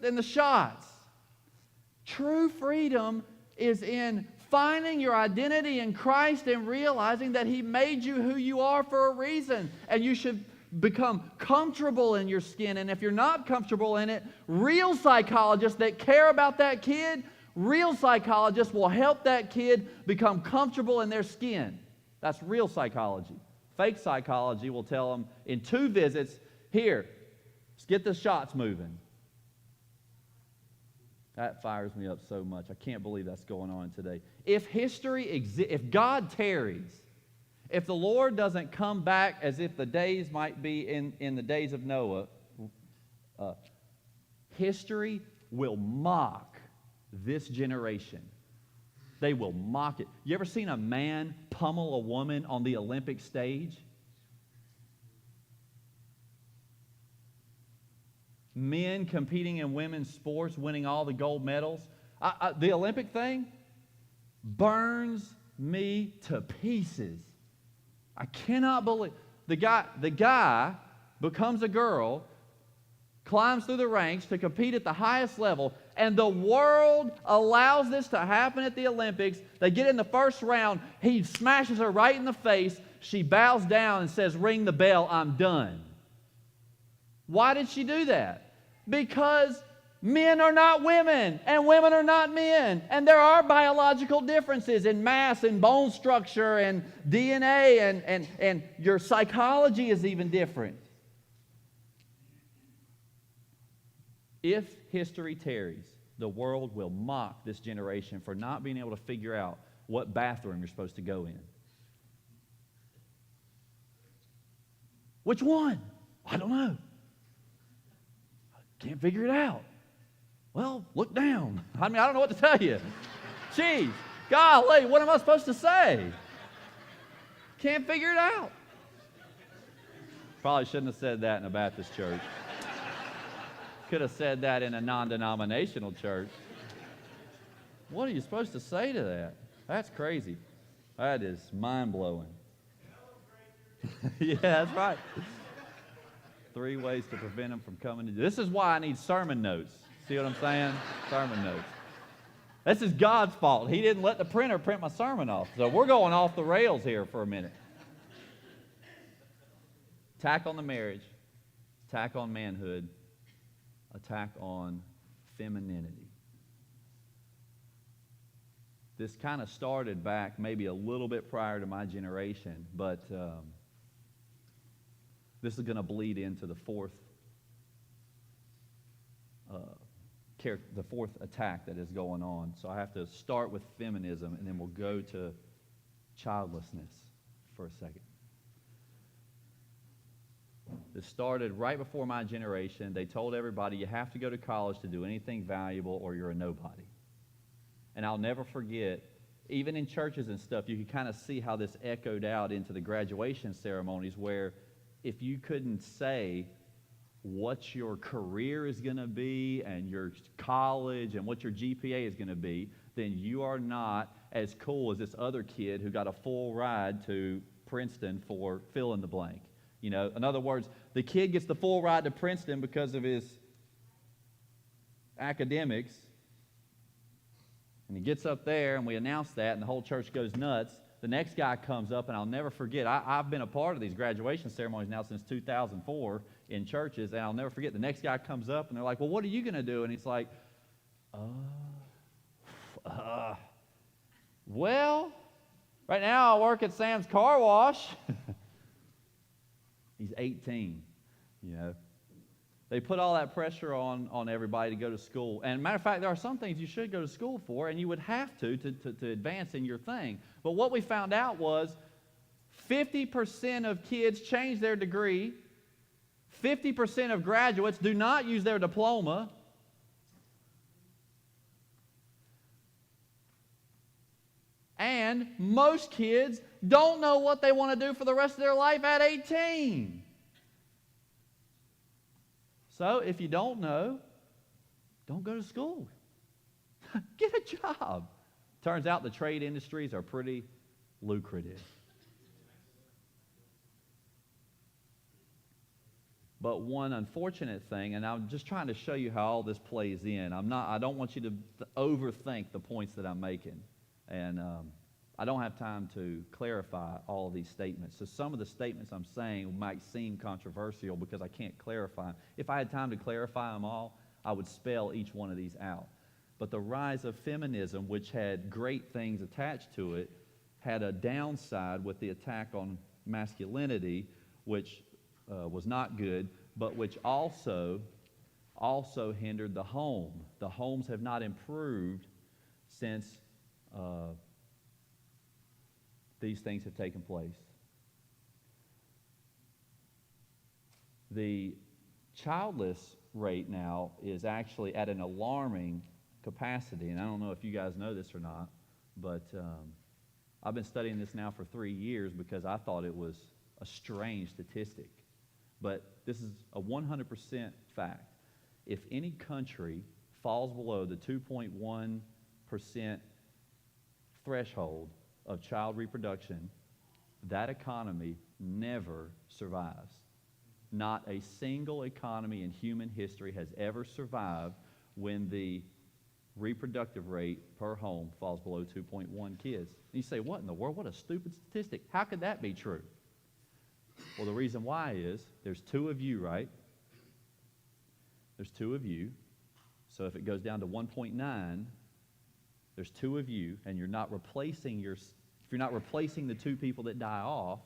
the shots. True freedom is in finding your identity in Christ and realizing that He made you who you are for a reason. And you should become comfortable in your skin. And if you're not comfortable in it, real psychologists that care about that kid, real psychologists will help that kid become comfortable in their skin. That's real psychology. Fake psychology will tell them in 2 visits, here, let's get the shots moving. That fires me up so much. I can't believe that's going on today. If history exists, if God tarries, if the Lord doesn't come back as if the days might be in the days of Noah, history will mock this generation. They will mock it. You ever seen a man pummel a woman on the Olympic stage? Men competing in women's sports, winning all the gold medals. The Olympic thing burns me to pieces. I cannot believe the guy becomes a girl, climbs through the ranks to compete at the highest level, and the world allows this to happen at the Olympics. They get in the first round, he smashes her right in the face. She bows down and says, "Ring the bell, I'm done." Why did she do that? Because men are not women, and women are not men. And there are biological differences in mass and bone structure and DNA, and your psychology is even different. If history tarries, the world will mock this generation for not being able to figure out what bathroom you're supposed to go in. Which one? I don't know. Can't figure it out. Well, look down. I don't know what to tell you. Jeez, golly, what am I supposed to say? Can't figure it out. Probably shouldn't have said that in a Baptist church. Could have said that in a non-denominational church. What are you supposed to say to that? That's crazy. That is mind-blowing. Yeah, that's right. 3 ways to prevent them from coming to. This is why I need sermon notes. See what I'm saying? Sermon notes. This is God's fault. He didn't let the printer print my sermon off. So we're going off the rails here for a minute. Attack on the marriage. Attack on manhood. Attack on femininity. This kind of started back maybe a little bit prior to my generation, but this is going to bleed into the fourth attack that is going on. So I have to start with feminism, and then we'll go to childlessness for a second. This started right before my generation. They told everybody you have to go to college to do anything valuable or you're a nobody. And I'll never forget, even in churches and stuff, you can kind of see how this echoed out into the graduation ceremonies where if you couldn't say what your career is going to be and your college and what your GPA is going to be, then you are not as cool as this other kid who got a full ride to Princeton for fill in the blank. You know, in other words, the kid gets the full ride to Princeton because of his academics, and he gets up there, and we announce that, and the whole church goes nuts. The next guy comes up, and I'll never forget. I've been a part of these graduation ceremonies now since 2004 in churches, and I'll never forget. The next guy comes up, and they're like, "Well, what are you going to do?" And he's like, well, right now I work at Sam's Car Wash." He's 18, you know. They put all that pressure on everybody to go to school. And matter of fact, there are some things you should go to school for, and you would have to advance in your thing. But what we found out was 50% of kids change their degree. 50% of graduates do not use their diploma. And most kids don't know what they want to do for the rest of their life at 18. So if you don't know, don't go to school. Get a job. Turns out the trade industries are pretty lucrative. But one unfortunate thing, and I'm just trying to show you how all this plays in. I don't want you to overthink the points that I'm making. And I don't have time to clarify all of these statements. So some of the statements I'm saying might seem controversial because I can't clarify them. If I had time to clarify them all, I would spell each one of these out. But the rise of feminism, which had great things attached to it, had a downside with the attack on masculinity, which was not good, but which also hindered the home. The homes have not improved since these things have taken place. The childless rate now is actually at an alarming capacity, and I don't know if you guys know this or not, but I've been studying this now for 3 years because I thought it was a strange statistic. But this is a 100% fact. If any country falls below the 2.1% threshold of child reproduction, that economy never survives. Not a single economy in human history has ever survived when the reproductive rate per home falls below 2.1 kids. And you say, what in the world? What a stupid statistic. How could that be true? Well, the reason why is there's 2 of you, right? There's 2 of you. So if it goes down to 1.9, there's 2 of you, and you're not replacing if you're not replacing the 2 people that die off,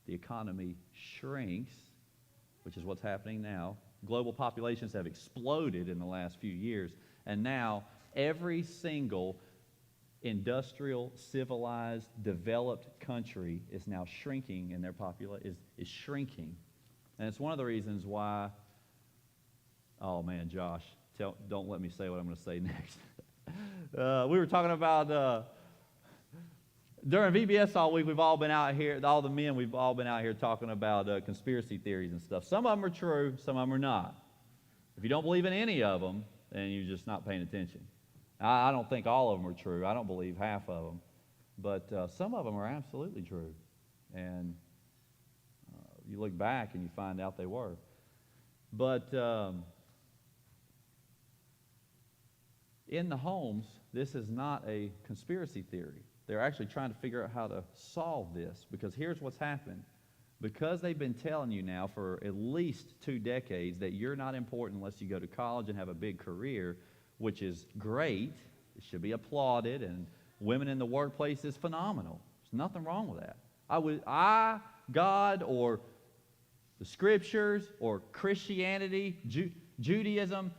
the economy shrinks, which is what's happening now. Global populations have exploded in the last few years, and now every single industrial, civilized, developed country is now shrinking, and their population is shrinking. And it's one of the reasons why, oh man, Josh, don't let me say what I'm going to say next. We were talking about, during VBS all week, we've all been out here, all the men, we've all been out here talking about conspiracy theories and stuff. Some of them are true, some of them are not. If you don't believe in any of them, then you're just not paying attention. I don't think all of them are true. I don't believe half of them. But some of them are absolutely true. And you look back and you find out they were. But in the homes, this is not a conspiracy theory. They're actually trying to figure out how to solve this, because here's what's happened. Because they've been telling you now for at least 2 decades that you're not important unless you go to college and have a big career, which is great. It should be applauded, and women in the workplace is phenomenal. There's nothing wrong with that. God, or the Scriptures, or Christianity, Judaism,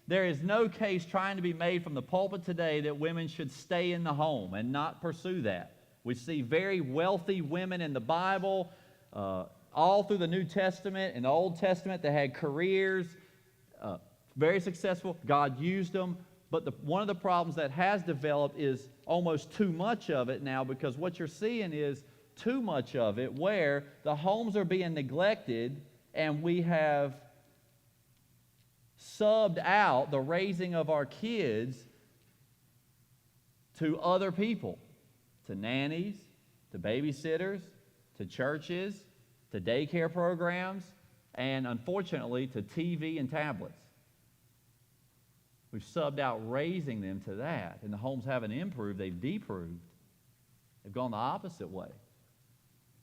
there is no case trying to be made from the pulpit today that women should stay in the home and not pursue that. We see very wealthy women in the Bible, all through the New Testament and the Old Testament, that had careers, very successful. God used them. But one of the problems that has developed is almost too much of it now, because what you're seeing is too much of it, where the homes are being neglected, and we have subbed out the raising of our kids to other people, to nannies, to babysitters, to churches, to daycare programs, and unfortunately to TV and tablets. We've subbed out raising them to that, and the homes haven't improved, they've deproved. They've gone the opposite way.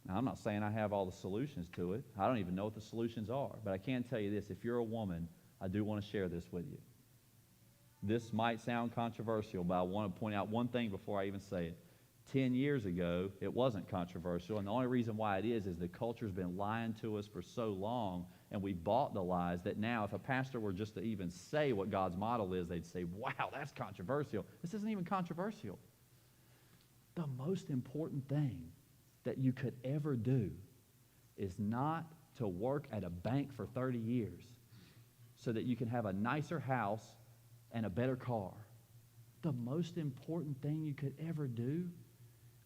Now, I'm not saying I have all the solutions to it. I don't even know what the solutions are, but I can tell you this: if you're a woman, I do want to share this with you. This might sound controversial, but I want to point out one thing before I even say it. 10 years ago, it wasn't controversial, and the only reason why it is the culture's been lying to us for so long, and we bought the lies, that now if a pastor were just to even say what God's model is, they'd say, wow, that's controversial. This isn't even controversial. The most important thing that you could ever do is not to work at a bank for 30 years so that you can have a nicer house and a better car. The most important thing you could ever do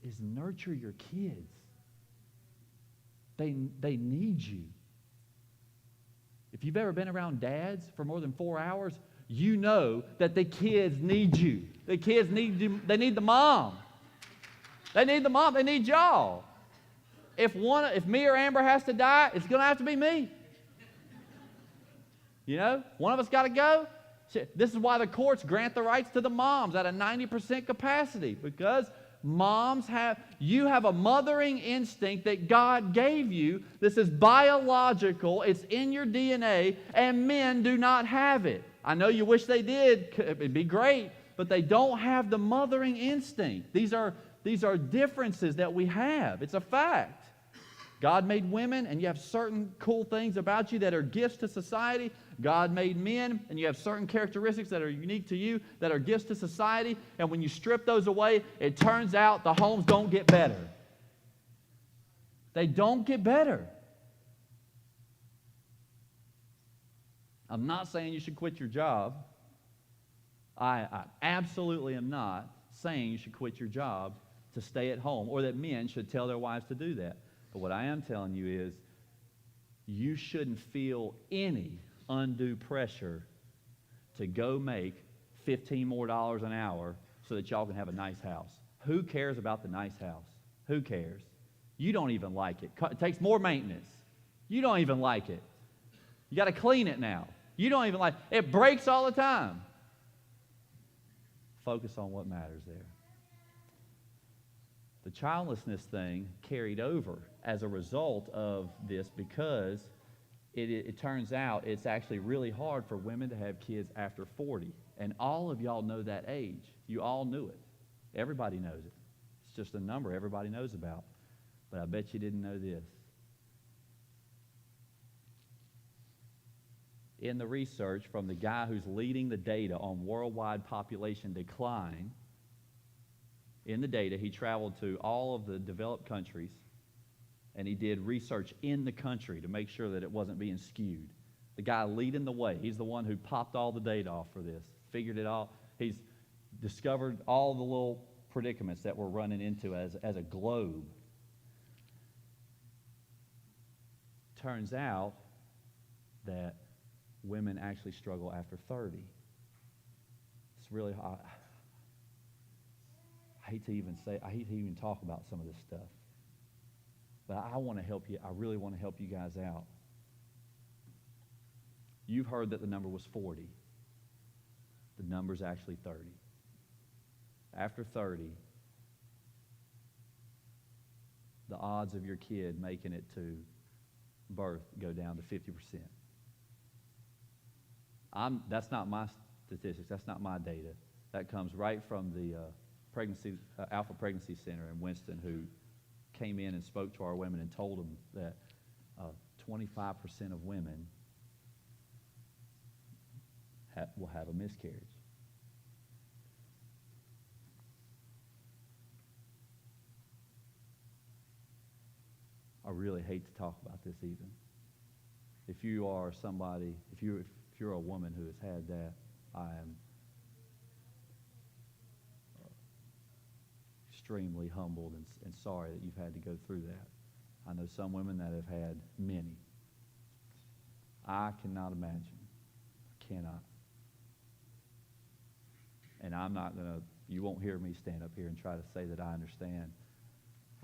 is nurture your kids. They need you. If you've ever been around dads for more than 4 hours, you know that the kids need you. The kids need you. They need the mom. They need the mom. They need y'all. If me or Amber has to die, it's going to have to be me. You know, one of us got to go. This is why the courts grant the rights to the moms at a 90% capacity, because you have a mothering instinct that God gave you. This is biological. It's in your DNA, and men do not have it. I know you wish they did. It'd be great, but they don't have the mothering instinct. These are differences that we have. It's a fact. God made women, and you have certain cool things about you that are gifts to society. God made men, and you have certain characteristics that are unique to you that are gifts to society. And when you strip those away, it turns out the homes don't get better. They don't get better. I'm not saying you should quit your job. I absolutely am not saying you should quit your job to stay at home, or that men should tell their wives to do that. But what I am telling you is you shouldn't feel any undue pressure to go make $15 more an hour so that y'all can have a nice house. Who cares about the nice house? Who cares? You don't even like it. It takes more maintenance. You don't even like it. You got to clean it now. You don't even like it. It breaks all the time. Focus on what matters there. The childlessness thing carried over as a result of this, because it turns out it's actually really hard for women to have kids after 40. And all of y'all know that age. You all knew it. Everybody knows it. It's just a number everybody knows about. But I bet you didn't know this. In the research from the guy who's leading the data on worldwide population decline, in the data, he traveled to all of the developed countries, and he did research in the country to make sure that it wasn't being skewed. The guy leading the way, he's the one who popped all the data off for this, figured it all. He's discovered all the little predicaments that we're running into as a globe. Turns out that women actually struggle after 30. It's really hard. I hate to even talk about some of this stuff. But I want to help you. I really want to help you guys out. You've heard that the number was 40. The number's actually 30. After 30, the odds of your kid making it to birth go down to 50%. That's not my statistics. That's not my data. That comes right from the Alpha Pregnancy Center in Winston, who came in and spoke to our women and told them that 25% of women will have a miscarriage. I really hate to talk about this even. If you are somebody, if you're a woman who has had that, I am extremely humbled and sorry that you've had to go through that. I know some women that have had many. I cannot imagine. I cannot. And I'm not going to, you won't hear me stand up here and try to say that I understand.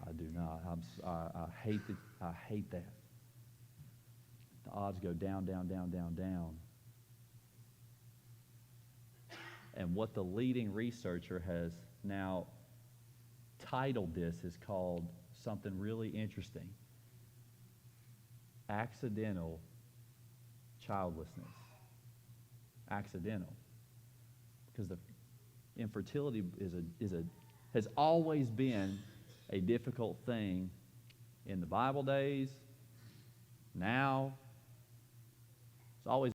I do not. I hate that. The odds go down, down, down, down, down. And what the leading researcher has now titled this is called something really interesting: accidental childlessness. Accidental. Because the infertility has always been a difficult thing in the Bible days. Now, it's always